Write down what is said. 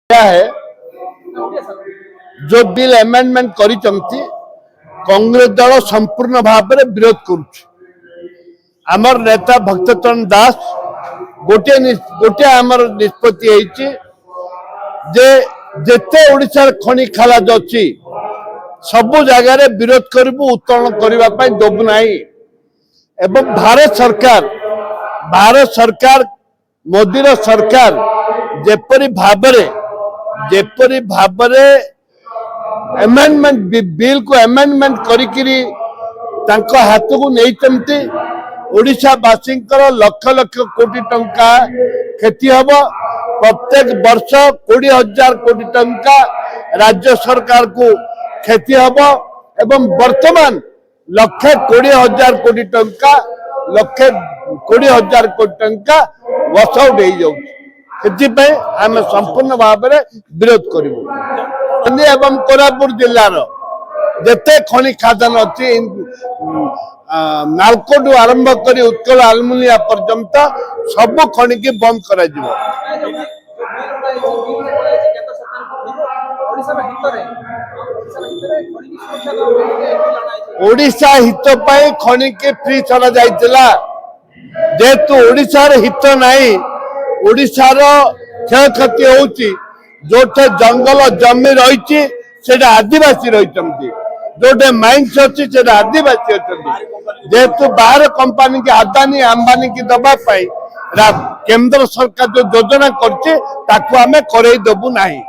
क्या है जो बिल एमेंडमेंट करी कांग्रेस दल संपूर्ण भाव में विरोध कर नेता भक्तचरण दास गोटे आमर निष्पत्ति जेते ओडिशा खनि खालाज अच्छी सबु जगार विरोध करू उत्तोलन करने देबू ना एवं भारत सरकार मोदी सरकार जेपरी भावरे अमेंडमेंट बिल को अमेंडमेंट करी हाथ को नहीं ओडिशावासी लक्ष लक्ष कोटी टंका क्षति हम प्रत्येक वर्ष 20,000 कोटी टंका राज्य सरकार को क्षति हम एवं वर्तमान 1,20,000 कोटी टंका 1,20,000 कोटी टंका वॉश आउट हो जाए आम संपूर्ण भाव में विरोध करूँ एवं कोरापुट जिलार जिते खनि खादान अच्छी नालकोटू आरंभ कर उत्कल आलमुनिया पर्यंत सब खनि की बंद कर ओडिशा हित पाई खनि के फ्री छड़ा जाइतिला जेतु ओडिशार हित नहीं ओडिशार क्षय क्षति होउची जोटे जंगल जमी रही आदिवासी रही जोटे माइंस अच्छी से आदिवासी अच्छा जेहेतु बाहर कंपनी की अदानी अंबानी की दबाई केंद्र सरकार जो योजना करछि ताकू आमे करई देबू नाही।